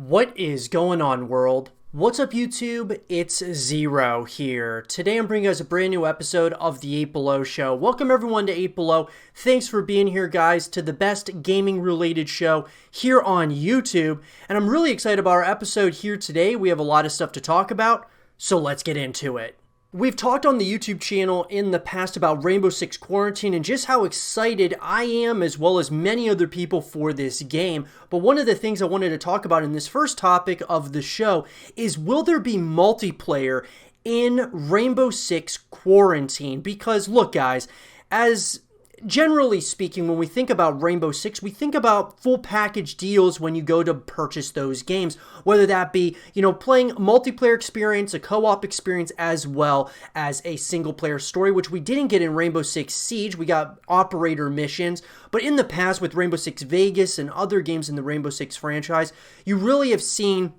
What is going on, world? What's up, YouTube? It's Zero here. Today I'm bringing you guys a brand new episode of the 8 Below Show. Welcome everyone to 8 Below. Thanks for being here, guys, to the best gaming-related show here on YouTube. And I'm really excited about our episode here today. We have a lot of stuff to talk about, so let's get into it. We've talked on the YouTube channel in the past about Rainbow Six Quarantine and just how excited I am, as well as many other people, for this game. But one of the things I wanted to talk about in this first topic of the show is, will there be multiplayer in Rainbow Six Quarantine? Because look, guys, as generally speaking, when we think about Rainbow Six, we think about full package deals when you go to purchase those games, whether that be, playing multiplayer experience, a co-op experience, as well as a single player story, which we didn't get in Rainbow Six Siege. We got operator missions, but in the past with Rainbow Six Vegas and other games in the Rainbow Six franchise, you really have seen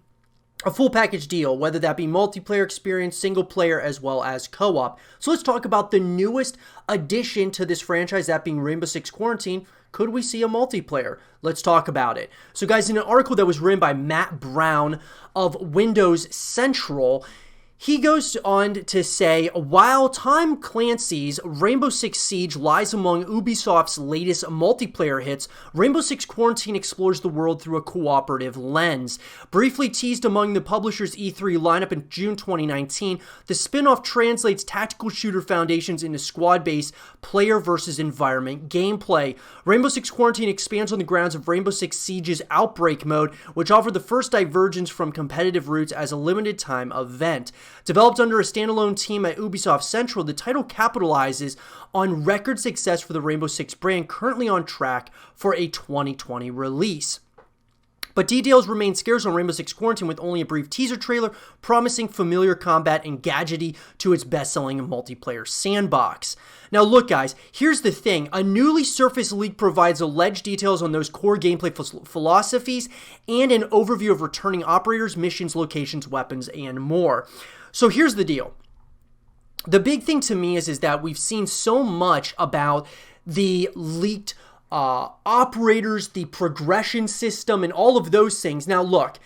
a full package deal, whether that be multiplayer experience, single player, as well as co-op. So let's talk about the newest addition to this franchise, that being Rainbow Six Quarantine. Could we see a multiplayer? Let's talk about it. So guys, in an article that was written by Matt Brown of Windows Central, he goes on to say, while Tom Clancy's Rainbow Six Siege lies among Ubisoft's latest multiplayer hits, Rainbow Six Quarantine explores the world through a cooperative lens. Briefly teased among the publisher's E3 lineup in June 2019, the spin-off translates tactical shooter foundations into squad-based player versus environment gameplay. Rainbow Six Quarantine expands on the grounds of Rainbow Six Siege's Outbreak mode, which offered the first divergence from competitive roots as a limited-time event. Developed under a standalone team at Ubisoft Central, the title capitalizes on record success for the Rainbow Six brand, currently on track for a 2020 release. But details remain scarce on Rainbow Six Quarantine, with only a brief teaser trailer promising familiar combat and gadgety to its best-selling multiplayer sandbox. Now look, guys, here's the thing. A newly surfaced leak provides alleged details on those core gameplay philosophies and an overview of returning operators, missions, locations, weapons, and more. So here's the deal. The big thing to me is that we've seen so much about the leaked operators, the progression system, and all of those things. Now look,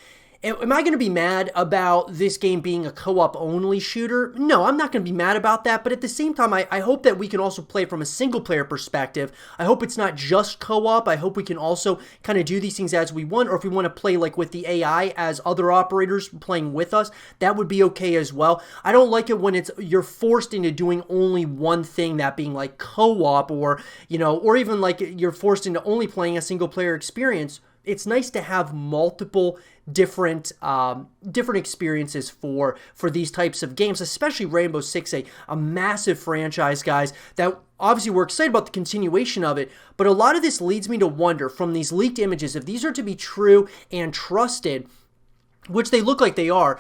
am I going to be mad about this game being a co-op only shooter? No, I'm not going to be mad about that, but at the same time, I hope that we can also play from a single player perspective. I hope it's not just co-op. I hope we can also kind of do these things as we want, or if we want to play like with the AI as other operators playing with us, that would be okay as well. I don't like it when you're forced into doing only one thing, that being like co-op, or, or even like you're forced into only playing a single player experience. It's nice to have multiple different experiences for these types of games, especially Rainbow Six, a massive franchise, guys, that obviously we're excited about the continuation of it, but a lot of this leads me to wonder, from these leaked images, if these are to be true and trusted, which they look like they are.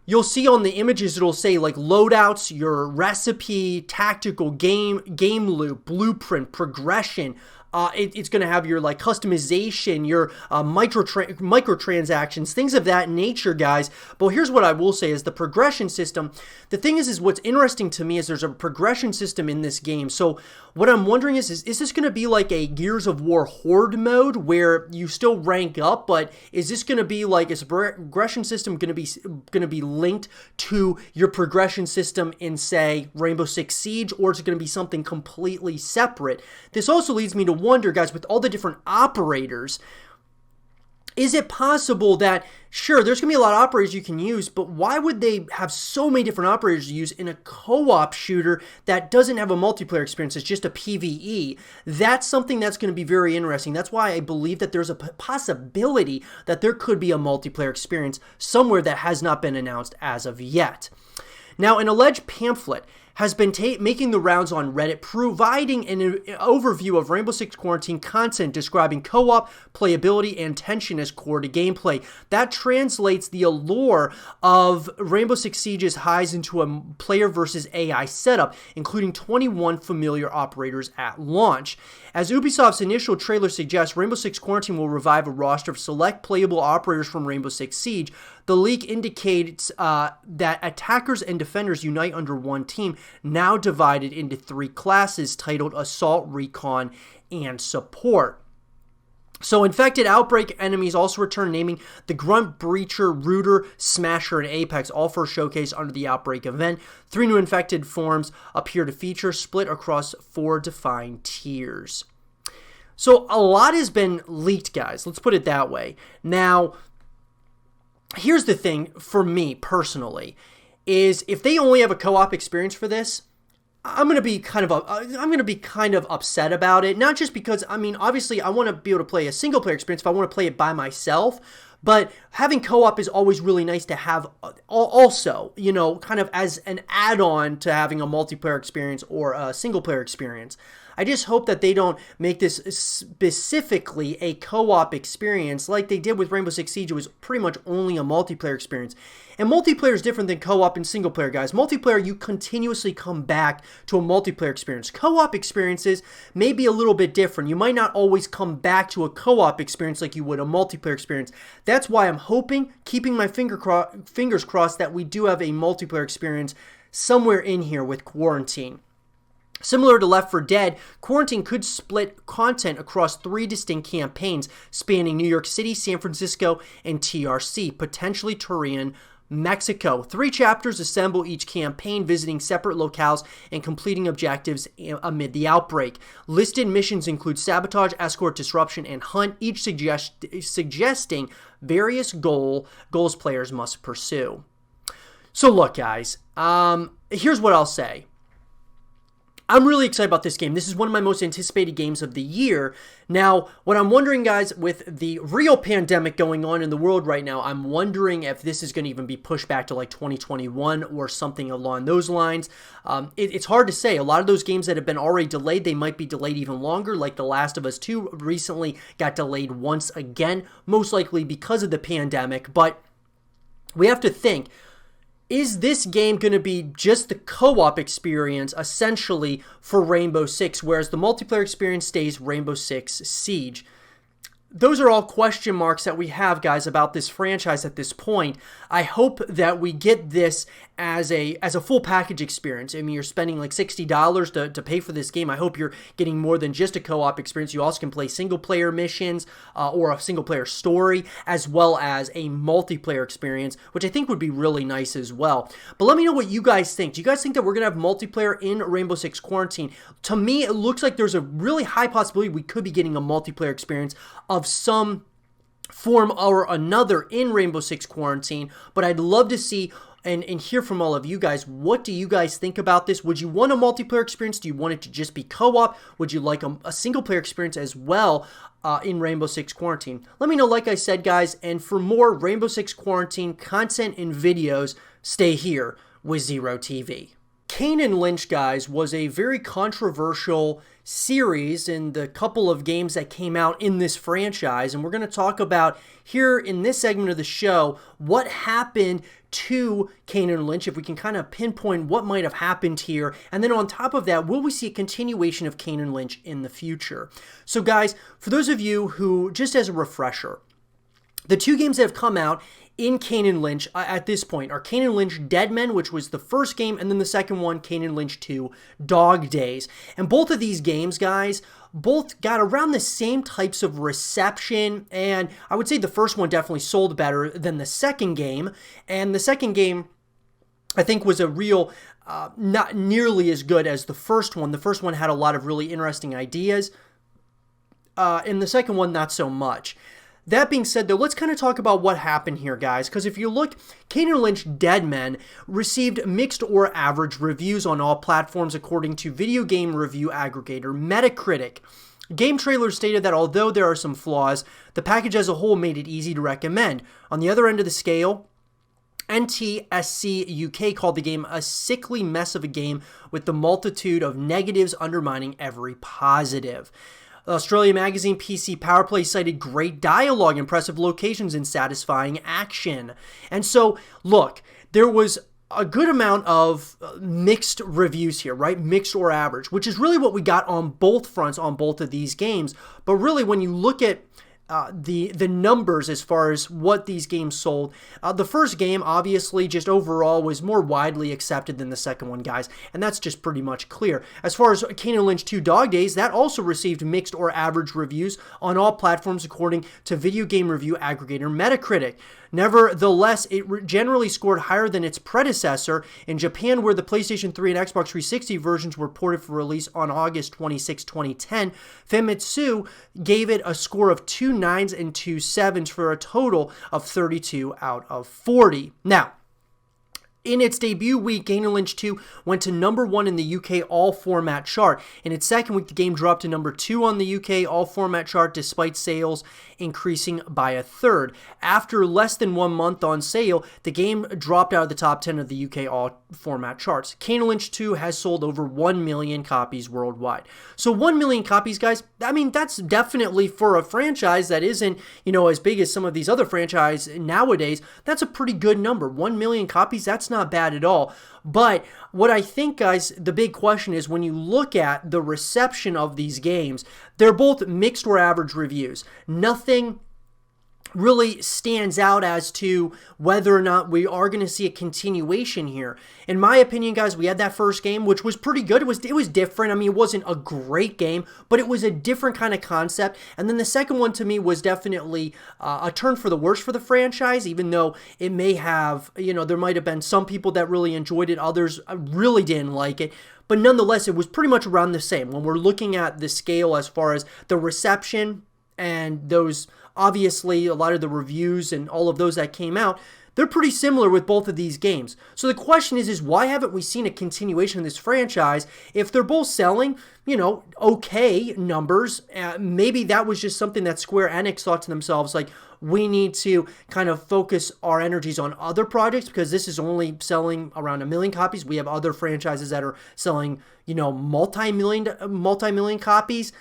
You'll see on the images, it'll say like loadouts, your recipe, tactical game loop, blueprint, progression. It's going to have your like customization, your microtransactions, things of that nature, guys. But here's what I will say is the progression system. The thing is what's interesting to me is there's a progression system in this game. So what I'm wondering is this going to be like a Gears of War Horde mode where you still rank up, but is this going to be like, is a progression system going to be linked to your progression system in, say, Rainbow Six Siege, or is it going to be something completely separate? This also leads me to wonder, guys, with all the different operators, is it possible that, sure, there's going to be a lot of operators you can use, but why would they have so many different operators to use in a co-op shooter that doesn't have a multiplayer experience? It's just a PvE. That's something that's going to be very interesting. That's why I believe that there's a possibility that there could be a multiplayer experience somewhere that has not been announced as of yet. Now, an alleged pamphlet has been making the rounds on Reddit, providing an overview of Rainbow Six Quarantine content describing co-op, playability, and tension as core to gameplay. That translates the allure of Rainbow Six Siege's highs into a player versus AI setup, including 21 familiar operators at launch. As Ubisoft's initial trailer suggests, Rainbow Six Quarantine will revive a roster of select playable operators from Rainbow Six Siege. The leak indicates that attackers and defenders unite under one team, now divided into three classes titled Assault, Recon, and Support. So infected Outbreak enemies also return, naming the Grunt, Breacher, Rooter, Smasher, and Apex, all for a showcase under the Outbreak event. 3 new infected forms appear to feature, split across 4 defined tiers. So a lot has been leaked, guys. Let's put it that way. Now, here's the thing for me personally, is if they only have a co-op experience for this, I'm gonna be kind of upset about it. Not just because, I mean, obviously I want to be able to play a single player experience if I want to play it by myself, but having co-op is always really nice to have also, you know, kind of as an add-on to having a multiplayer experience or a single player experience. I just hope that they don't make this specifically a co-op experience like they did with Rainbow Six Siege. It was pretty much only a multiplayer experience. And multiplayer is different than co-op and single player, guys. Multiplayer, you continuously come back to a multiplayer experience. Co-op experiences may be a little bit different. You might not always come back to a co-op experience like you would a multiplayer experience. That's why I'm hoping, keeping my fingers crossed, that we do have a multiplayer experience somewhere in here with Quarantine. Similar to Left 4 Dead, Quarantine could split content across 3 distinct campaigns spanning New York City, San Francisco, and TRC, potentially Turin, Mexico. 3 chapters assemble each campaign, visiting separate locales and completing objectives amid the outbreak. Listed missions include Sabotage, Escort, Disruption, and Hunt, each suggesting various goals players must pursue. So look, guys, here's what I'll say. I'm really excited about this game. This is one of my most anticipated games of the year. Now, what I'm wondering, guys, with the real pandemic going on in the world right now, I'm wondering if this is going to even be pushed back to like 2021 or something along those lines. It's hard to say. A lot of those games that have been already delayed, they might be delayed even longer, like The Last of Us 2 recently got delayed once again, most likely because of the pandemic. But we have to think, is this game going to be just the co-op experience, essentially, for Rainbow Six, whereas the multiplayer experience stays Rainbow Six Siege? Those are all question marks that we have, guys, about this franchise at this point. I hope that we get this as a full package experience. I mean, you're spending like $60 to pay for this game. I hope you're getting more than just a co-op experience. You also can play single-player missions or a single-player story, as well as a multiplayer experience, which I think would be really nice as well. But let me know what you guys think. Do you guys think that we're going to have multiplayer in Rainbow Six Quarantine? To me, it looks like there's a really high possibility we could be getting a multiplayer experience of some form or another in Rainbow Six Quarantine, but I'd love to see and hear from all of you guys. What do you guys think about this? Would you want a multiplayer experience? Do you want it to just be co-op? Would you like a single player experience as well in Rainbow Six Quarantine? Let me know, like I said, guys, and for more Rainbow Six Quarantine content and videos, stay here with Zero TV. Kane and Lynch, guys, was a very controversial series in the couple of games that came out in this franchise, and we're going to talk about here in this segment of the show what happened to Kane and Lynch, if we can kind of pinpoint what might have happened here, and then on top of that, will we see a continuation of Kane and Lynch in the future? So guys, for those of you who, just as a refresher, the 2 games that have come out in Kane and Lynch at this point are Kane and Lynch Dead Men, which was the first game, and then the second one, Kane and Lynch 2 Dog Days. And both of these games, guys, both got around the same types of reception, and I would say the first one definitely sold better than the second game, and the second game, I think, was a real, not nearly as good as the first one. The first one had a lot of really interesting ideas, and the second one, not so much. That being said, though, let's kind of talk about what happened here, guys, because if you look, Kane and Lynch Dead Men received mixed or average reviews on all platforms according to video game review aggregator Metacritic. Game trailers stated that although there are some flaws, the package as a whole made it easy to recommend. On the other end of the scale, NTSC UK called the game a sickly mess of a game with the multitude of negatives undermining every positive. Australia Magazine PC Power Play cited great dialogue, impressive locations, and satisfying action. And so, look, there was a good amount of mixed reviews here, right? Mixed or average, which is really what we got on both fronts on both of these games. But really, when you look at the numbers as far as what these games sold. The first game, obviously, just overall was more widely accepted than the second one, guys, and that's just pretty much clear. As far as Kane & Lynch 2 Dog Days, that also received mixed or average reviews on all platforms according to video game review aggregator Metacritic. Nevertheless, it generally scored higher than its predecessor. In Japan, where the PlayStation 3 and Xbox 360 versions were ported for release on August 26, 2010, Famitsu gave it a score of 2 9s and 2 7s for a total of 32 out of 40. Now, in its debut week, Kane & Lynch 2 went to number 1 in the UK all-format chart. In its second week, the game dropped to number 2 on the UK all-format chart despite sales increasing by a third. After less than 1 month on sale, the game dropped out of the top 10 of the UK all-format charts. Kane & Lynch 2 has sold over 1 million copies worldwide. So 1 million copies, guys, I mean, that's definitely for a franchise that isn't, as big as some of these other franchises nowadays. That's a pretty good number. 1 million copies, that's not bad at all. But what I think, guys, the big question is when you look at the reception of these games, they're both mixed or average reviews. Nothing really stands out as to whether or not we are going to see a continuation here. In my opinion, guys, we had that first game, which was pretty good. It was different. I mean, it wasn't a great game, but it was a different kind of concept. And then the second one to me was definitely a turn for the worse for the franchise, even though it may have, there might have been some people that really enjoyed it. Others really didn't like it. But nonetheless, it was pretty much around the same. When we're looking at the scale as far as the reception and those, obviously, a lot of the reviews and all of those that came out, they're pretty similar with both of these games. So the question is why haven't we seen a continuation of this franchise if they're both selling, okay numbers? Maybe that was just something that Square Enix thought to themselves, like, we need to kind of focus our energies on other projects because this is only selling around 1 million copies. We have other franchises that are selling, multi-million copies.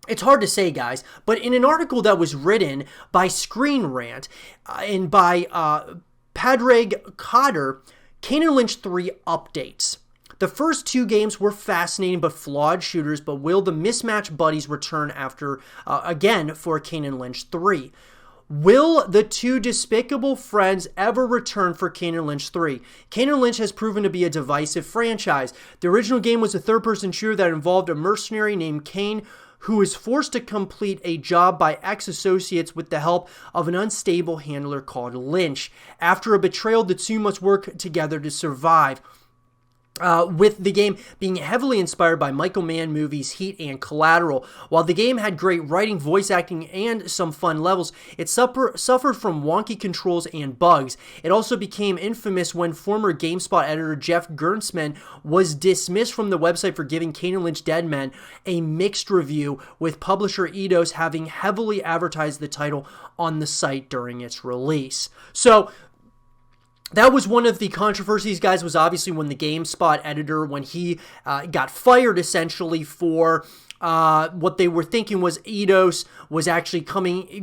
It's hard to say, guys, but in an article that was written by Screen Rant and by Padraig Cotter, Kane & Lynch 3 updates. The first 2 games were fascinating but flawed shooters, but will the mismatched buddies return after, again, for Kane & Lynch 3? Will the 2 despicable friends ever return for Kane & Lynch 3? Kane & Lynch has proven to be a divisive franchise. The original game was a third-person shooter that involved a mercenary named Kane who is forced to complete a job by ex-associates with the help of an unstable handler called Lynch. After a betrayal, the 2 must work together to survive. With the game being heavily inspired by Michael Mann movies Heat and Collateral. While the game had great writing, voice acting, and some fun levels, it suffered from wonky controls and bugs. It also became infamous when former GameSpot editor Jeff Gerstmann was dismissed from the website for giving Kane & Lynch Dead Men a mixed review, with publisher Eidos having heavily advertised the title on the site during its release. So, that was one of the controversies, guys, was obviously when the GameSpot editor, when he got fired essentially for what they were thinking was Eidos was actually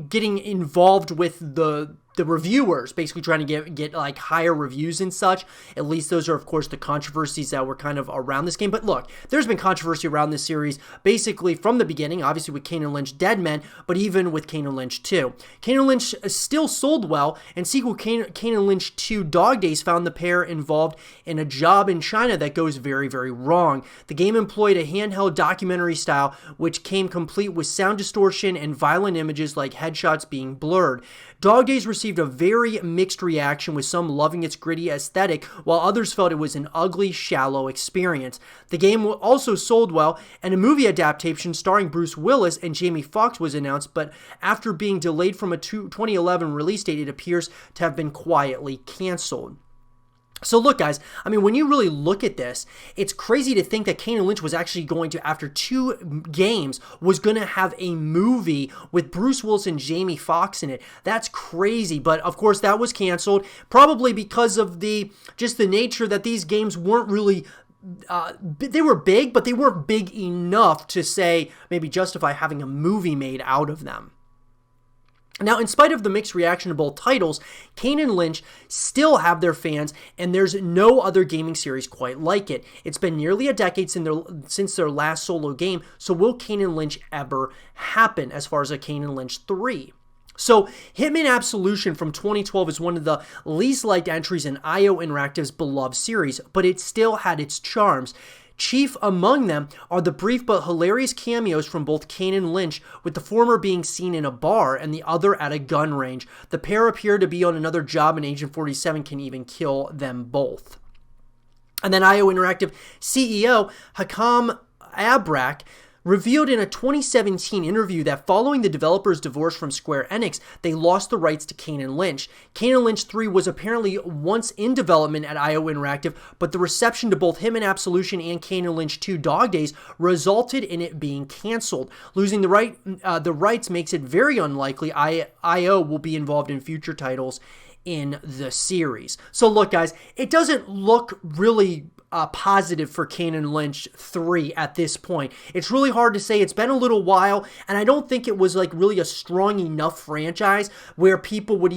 getting involved with the reviewers, basically trying to get like higher reviews and such. At least those are, of course, the controversies that were kind of around this game. But look, there's been controversy around this series basically from the beginning, obviously with Kane & Lynch Dead Men, but even with Kane & Lynch 2. Kane & Lynch still sold well, and sequel Kane & Lynch 2 Dog Days found the pair involved in a job in China that goes very, very wrong. The game employed a handheld documentary style, which came complete with sound distortion and violent images like headshots being blurred. Dog Days received a very mixed reaction, with some loving its gritty aesthetic, while others felt it was an ugly, shallow experience. The game also sold well, and a movie adaptation starring Bruce Willis and Jamie Foxx was announced, but after being delayed from a 2011 release date, it appears to have been quietly canceled. So look, guys, I mean, when you really look at this, it's crazy to think that Kane & Lynch was actually going to, after 2 games, was going to have a movie with Bruce Willis and Jamie Foxx in it. That's crazy, but of course that was canceled, probably because of just the nature that these games weren't really they were big, but they weren't big enough to say, maybe justify having a movie made out of them. Now, in spite of the mixed reaction to both titles, Kane and Lynch still have their fans, and there's no other gaming series quite like it. It's been nearly a decade since their last solo game, so will Kane and Lynch ever happen as far as a Kane and Lynch 3? So, Hitman Absolution from 2012 is one of the least liked entries in IO Interactive's beloved series, but it still had its charms. Chief among them are the brief but hilarious cameos from both Kane and Lynch, with the former being seen in a bar and the other at a gun range. The pair appear to be on another job, and Agent 47 can even kill them both. And then IO Interactive CEO Hakam Abrak revealed in a 2017 interview that following the developer's divorce from Square Enix, they lost the rights to Kane and Lynch. Kane and Lynch 3 was apparently once in development at IO Interactive, but the reception to both Hitman Absolution and Kane and Lynch 2 Dog Days resulted in it being canceled. Losing the rights makes it very unlikely IO will be involved in future titles in the series. So look, guys, it doesn't look really positive for Kane and Lynch 3 at this point. It's really hard to say. It's been a little while, and I don't think it was like really a strong enough franchise where people would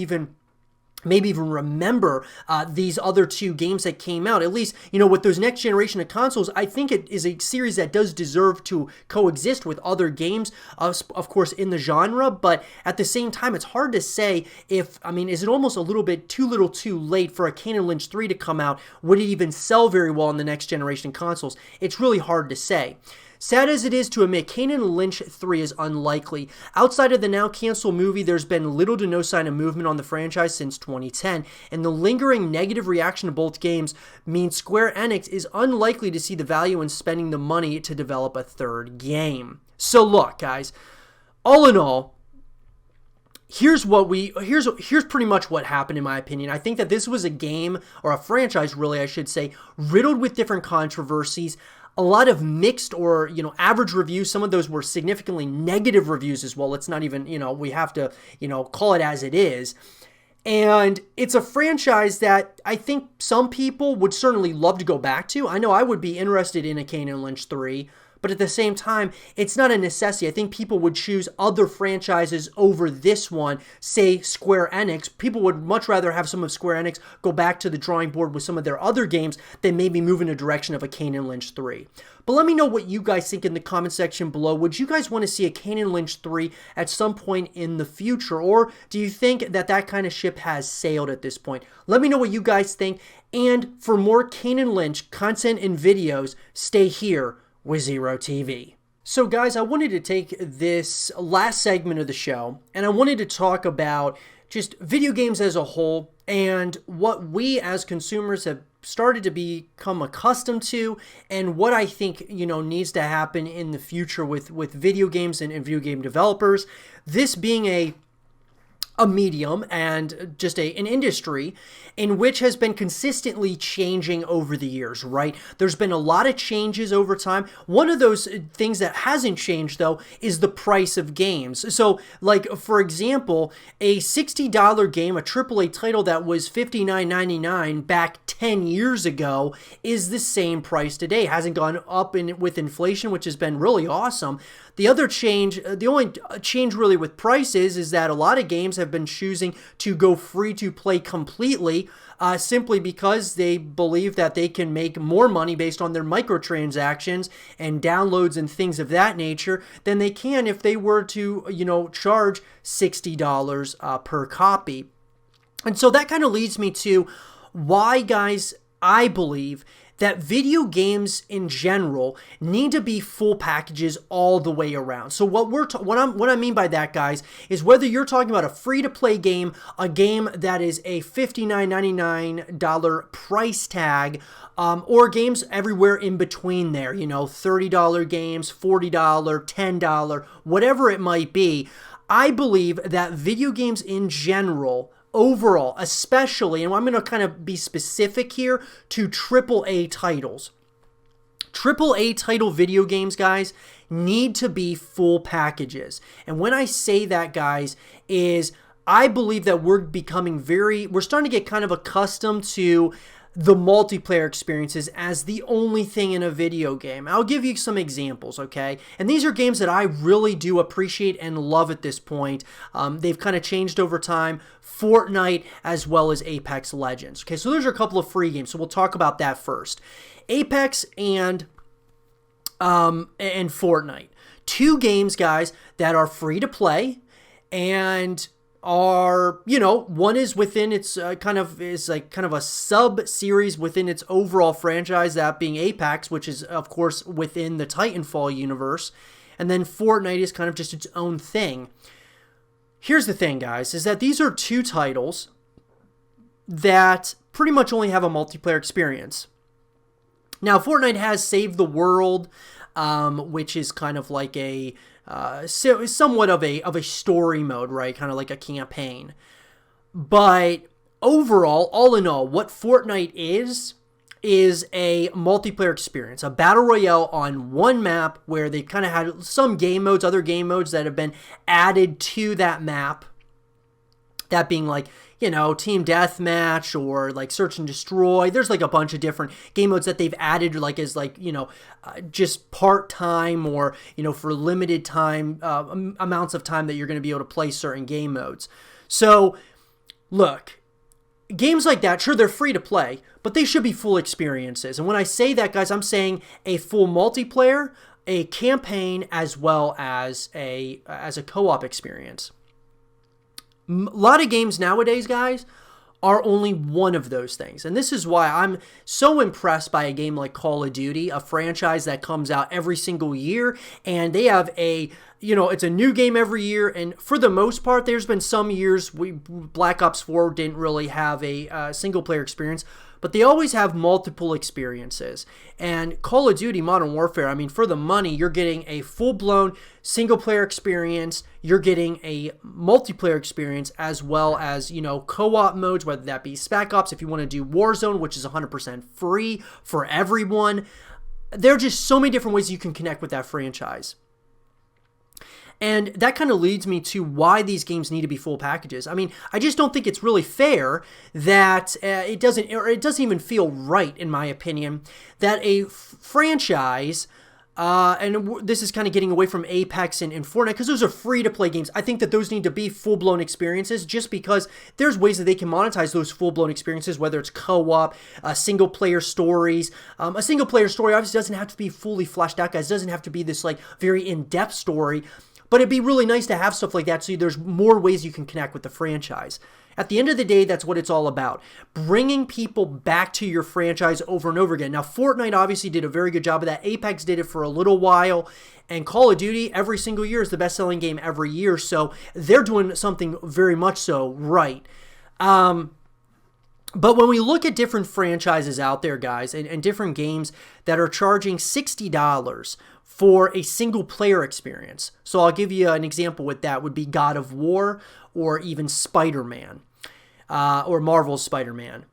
maybe even remember these other two games that came out. At least, you know, with those next generation of consoles, I think it is a series that does deserve to coexist with other games, of course, in the genre. But at the same time, it's hard to say if, I mean, is it almost a little bit too little too late for a Kane and Lynch 3 to come out? Would it even sell very well in the next generation consoles? It's really hard to say. Sad as it is to admit, Kane and Lynch 3 is unlikely. Outside of the now canceled movie, there's been little to no sign of movement on the franchise since 2010, and the lingering negative reaction to both games means Square Enix is unlikely to see the value in spending the money to develop a third game. So look, guys, all in all, here's pretty much what happened in my opinion. I think that this was a game, or a franchise really I should say, riddled with different controversies, a lot of mixed or, you know, average reviews. Some of those were significantly negative reviews as well. It's not even, you know, we have to, you know, call it as it is. And it's a franchise that I think some people would certainly love to go back to. I know I would be interested in a Kane and Lynch 3, but at the same time, it's not a necessity. I think people would choose other franchises over this one, say Square Enix. People would much rather have some of Square Enix go back to the drawing board with some of their other games than maybe move in a direction of a Kane and Lynch 3. But let me know what you guys think in the comment section below. Would you guys want to see a Kane and Lynch 3 at some point in the future? Or do you think that that kind of ship has sailed at this point? Let me know what you guys think. And for more Kane and Lynch content and videos, stay here with Zero TV. So guys, I wanted to take this last segment of the show and I wanted to talk about just video games as a whole and what we as consumers have started to become accustomed to and what I think, you know, needs to happen in the future with video games and video game developers. This being a medium and just an industry in which has been consistently changing over the years, right? There's been a lot of changes over time. One of those things that hasn't changed, though, is the price of games. So, like, for example, a $60 game, a AAA title that was $59.99 back 10 years ago is the same price today. It hasn't gone up with inflation, which has been really awesome. The other change, the only change really with prices is that a lot of games have been choosing to go free to play completely simply because they believe that they can make more money based on their microtransactions and downloads and things of that nature than they can if they were to, you know, charge $60 per copy. And so that kind of leads me to why, guys, I believe that video games in general need to be full packages all the way around. So what I mean by that, guys, is whether you're talking about a free-to-play game, a game that is a $59.99 price tag, or games everywhere in between there, you know, $30 games, $40, $10, whatever it might be, I believe that video games in general, overall, especially, and I'm going to kind of be specific here to AAA titles. AAA title video games, guys, need to be full packages. And when I say that, guys, is I believe that we're starting to get kind of accustomed to the multiplayer experiences as the only thing in a video game. I'll give you some examples, okay? And these are games that I really do appreciate and love at this point. They've kind of changed over time. Fortnite as well as Apex Legends. Okay, so those are a couple of free games, so we'll talk about that first. Apex and Fortnite. Two games, guys, that are free to play and are, you know, one is within its kind of a sub series within its overall franchise, that being Apex, which is of course within the Titanfall universe, and then Fortnite is kind of just its own thing. Here's the thing, guys, is that these are two titles that pretty much only have a multiplayer experience. Now, Fortnite has Save the World, which is kind of like a somewhat of a story mode, right? Kind of like a campaign. But overall, all in all, what Fortnite is a multiplayer experience, a battle royale on one map where they kind of had some game modes, other game modes that have been added to that map. That being like, you know, Team Deathmatch or like Search and Destroy. There's like a bunch of different game modes that they've added like as like, you know, just part-time or, you know, for limited time, amounts of time that you're going to be able to play certain game modes. So, look, games like that, sure, they're free to play, but they should be full experiences. And when I say that, guys, I'm saying a full multiplayer, a campaign, as well as a co-op experience. A lot of games nowadays, guys, are only one of those things. And this is why I'm so impressed by a game like Call of Duty, a franchise that comes out every single year. And they have it's a new game every year. And for the most part, there's been some years Black Ops 4 didn't really have a single player experience. But they always have multiple experiences. And Call of Duty Modern Warfare, I mean, for the money, you're getting a full-blown single-player experience. You're getting a multiplayer experience as well as, you know, co-op modes, whether that be Spec Ops, if you want to do Warzone, which is 100% free for everyone. There are just so many different ways you can connect with that franchise. And that kind of leads me to why these games need to be full packages. I mean, I just don't think it's really fair that it doesn't even feel right, in my opinion, that a franchise, and this is kind of getting away from Apex and Fortnite, because those are free-to-play games. I think that those need to be full-blown experiences just because there's ways that they can monetize those full-blown experiences, whether it's co-op, single-player stories. A single-player story obviously doesn't have to be fully fleshed out, guys. It doesn't have to be this, like, very in-depth story. But it'd be really nice to have stuff like that so there's more ways you can connect with the franchise. At the end of the day, that's what it's all about. Bringing people back to your franchise over and over again. Now, Fortnite obviously did a very good job of that. Apex did it for a little while. And Call of Duty, every single year, is the best-selling game every year. So they're doing something very much so right. But when we look at different franchises out there, guys, and different games that are charging $60 for a single-player experience. So I'll give you an example with that would be God of War or even Spider-Man or Marvel's Spider-Man.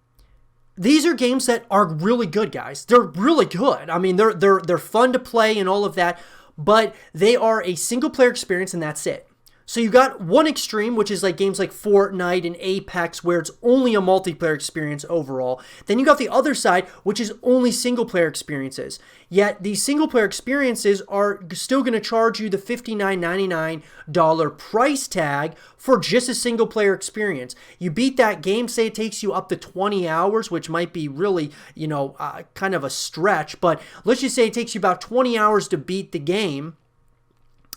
These are games that are really good, guys. They're really good. I mean, they're fun to play and all of that, but they are a single-player experience and that's it. So you got one extreme, which is like games like Fortnite and Apex, where it's only a multiplayer experience overall. Then you got the other side, which is only single-player experiences. Yet these single-player experiences are still going to charge you the $59.99 price tag for just a single-player experience. You beat that game, say it takes you up to 20 hours, which might be really, kind of a stretch. But let's just say it takes you about 20 hours to beat the game.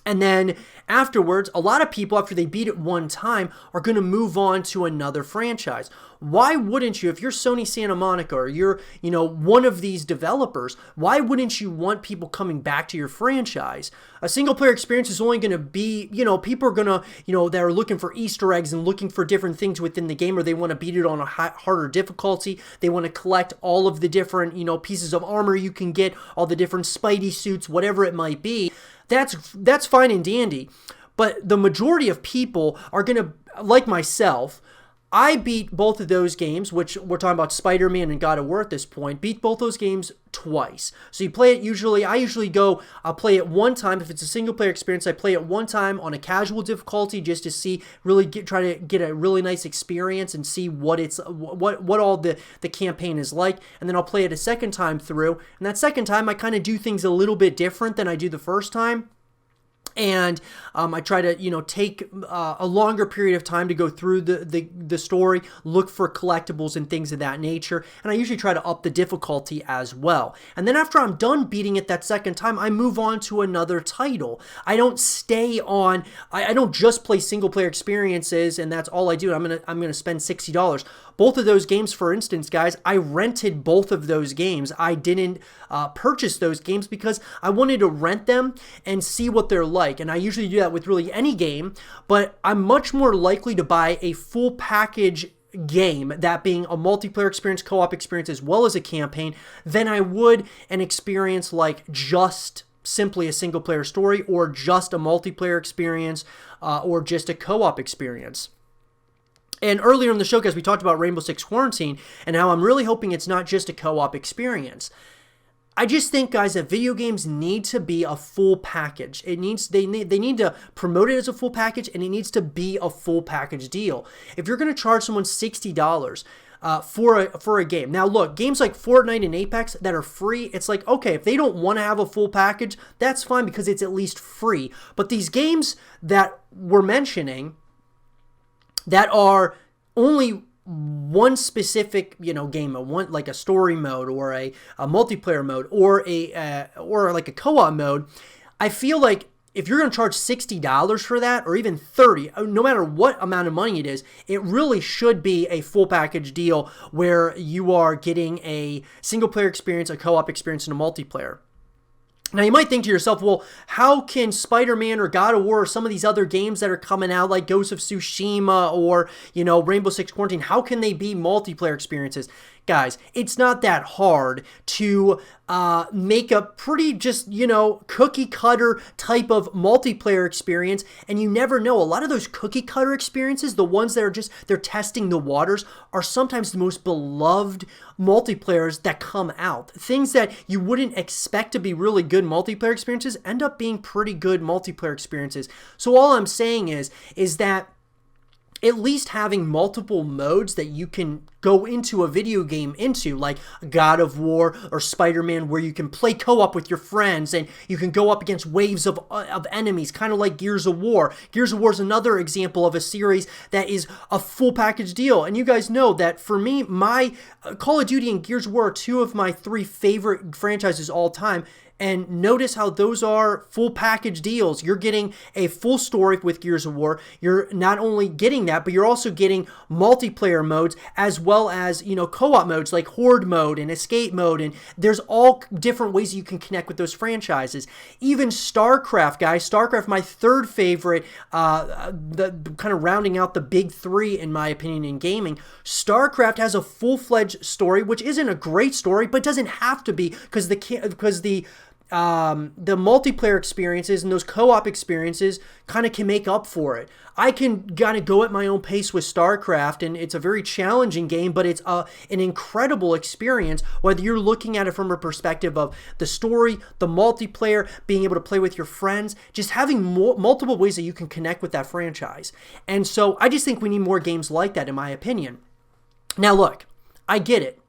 And then afterwards, a lot of people, after they beat it one time, are going to move on to another franchise. Why wouldn't you, if you're Sony Santa Monica or you're, one of these developers, why wouldn't you want people coming back to your franchise? A single player experience is only going to be, people are going to, that are looking for Easter eggs and looking for different things within the game, or they want to beat it on a harder difficulty. They want to collect all of the different, pieces of armor you can get, all the different Spidey suits, whatever it might be. That's fine and dandy, but the majority of people are going to, like myself, I beat both of those games, which we're talking about Spider-Man and God of War at this point, beat both those games twice. So you play it I'll play it one time. If it's a single player experience, I play it one time on a casual difficulty just to see, try to get a really nice experience and see what all the campaign is like. And then I'll play it a second time through. And that second time, I kind of do things a little bit different than I do the first time. And I try to, take a longer period of time to go through the story, look for collectibles and things of that nature. And I usually try to up the difficulty as well. And then after I'm done beating it that second time, I move on to another title. I don't stay on, I don't just play single player experiences and that's all I do. I'm gonna spend $60. Both of those games, for instance, guys, I rented both of those games. I didn't purchase those games because I wanted to rent them and see what they're like. And I usually do that with really any game, but I'm much more likely to buy a full package game, that being a multiplayer experience, co-op experience, as well as a campaign, than I would an experience like just simply a single player story or just a multiplayer experience or just a co-op experience. And earlier in the show, guys, we talked about Rainbow Six Quarantine and how I'm really hoping it's not just a co-op experience. I just think, guys, that video games need to be a full package. They need to promote it as a full package, and it needs to be a full package deal. If you're going to charge someone $60 for a game, now look, games like Fortnite and Apex that are free, it's like, okay, if they don't want to have a full package, that's fine because it's at least free. But these games that we're mentioning that are only one specific, game, like a story mode or a multiplayer mode or or like a co-op mode, I feel like if you're going to charge $60 for that or even $30, no matter what amount of money it is, it really should be a full package deal where you are getting a single player experience, a co-op experience, and a multiplayer. Now, you might think to yourself, well, how can Spider-Man or God of War or some of these other games that are coming out like Ghost of Tsushima or, Rainbow Six Quarantine, how can they be multiplayer experiences? Guys, it's not that hard to make a pretty just, cookie cutter type of multiplayer experience. And you never know. A lot of those cookie cutter experiences, the ones that are they're testing the waters, are sometimes the most beloved multiplayers that come out. Things that you wouldn't expect to be really good multiplayer experiences end up being pretty good multiplayer experiences. So all I'm saying is that at least having multiple modes that you can go into a video game into, like God of War or Spider-Man, where you can play co-op with your friends and you can go up against waves of enemies, kind of like Gears of War. Gears of War is another example of a series that is a full package deal. And you guys know that for me, my Call of Duty and Gears of War are two of my three favorite franchises all time. And notice how those are full package deals. You're getting a full story with Gears of War. You're not only getting that, but you're also getting multiplayer modes as well as, co-op modes like Horde mode and Escape mode. And there's all different ways you can connect with those franchises. Even StarCraft, guys. StarCraft, my third favorite, the kind of rounding out the big three, in my opinion, in gaming. StarCraft has a full-fledged story, which isn't a great story, but doesn't have to be because the multiplayer experiences and those co-op experiences kind of can make up for it. I can kind of go at my own pace with StarCraft, and it's a very challenging game, but it's an incredible experience, whether you're looking at it from a perspective of the story, the multiplayer, being able to play with your friends, just having multiple ways that you can connect with that franchise. And so I just think we need more games like that, in my opinion. Now look, I get it.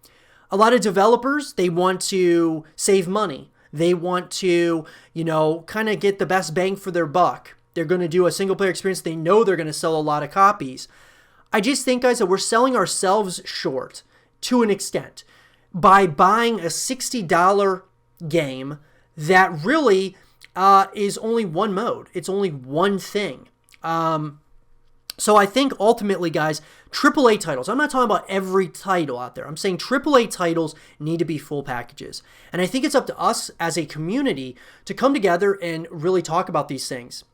A lot of developers, they want to save money. They want to, kind of get the best bang for their buck. They're going to do a single player experience. They know they're going to sell a lot of copies. I just think, guys, that we're selling ourselves short to an extent by buying a $60 game that really is only one mode. It's only one thing. So I think ultimately, guys, AAA titles, I'm not talking about every title out there. I'm saying AAA titles need to be full packages. And I think it's up to us as a community to come together and really talk about these things.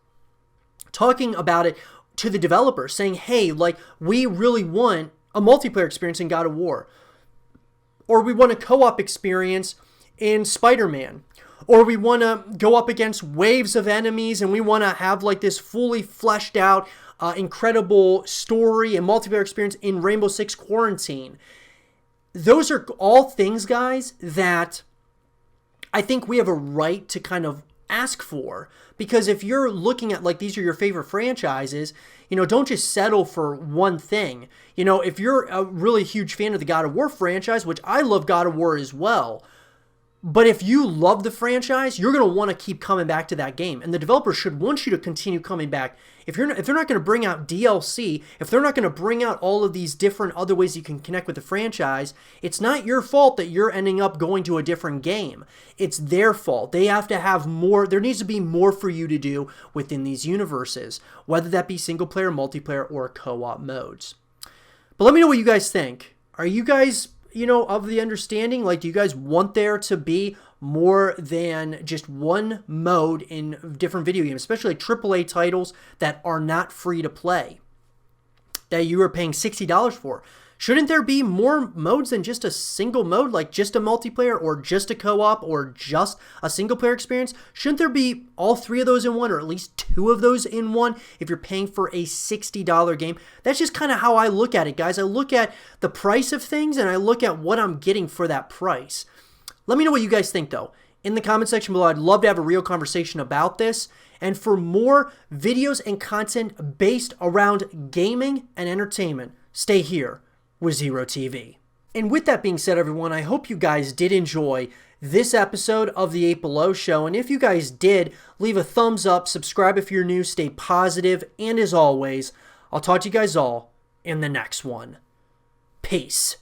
Talking about it to the developers, saying, hey, we really want a multiplayer experience in God of War. Or we want a co-op experience in Spider-Man. Or we want to go up against waves of enemies and we want to have this fully fleshed out incredible story and multiplayer experience in Rainbow Six Quarantine. Those are all things, guys, that I think we have a right to kind of ask for. Because if you're looking at, like, these are your favorite franchises, don't just settle for one thing. If you're a really huge fan of the God of War franchise, which I love God of War as well, but if you love the franchise, you're going to want to keep coming back to that game. And the developers should want you to continue coming back. If they're not going to bring out DLC, if they're not going to bring out all of these different other ways you can connect with the franchise, it's not your fault that you're ending up going to a different game. It's their fault. They have to have more. There needs to be more for you to do within these universes, whether that be single player, multiplayer, or co-op modes. But let me know what you guys think. Are you guys of the understanding, like, do you guys want there to be more than just one mode in different video games, especially like AAA titles that are not free to play, that you are paying $60 for? Shouldn't there be more modes than just a single mode, like just a multiplayer or just a co-op or just a single player experience? Shouldn't there be all three of those in one, or at least two of those in one, if you're paying for a $60 game? That's just kind of how I look at it, guys. I look at the price of things and I look at what I'm getting for that price. Let me know what you guys think, though, in the comment section below. I'd love to have a real conversation about this. And for more videos and content based around gaming and entertainment, stay here with Zero TV. And with that being said, everyone, I hope you guys did enjoy this episode of the 8 Below Show. And if you guys did, leave a thumbs up, subscribe if you're new, stay positive, and as always, I'll talk to you guys all in the next one. Peace.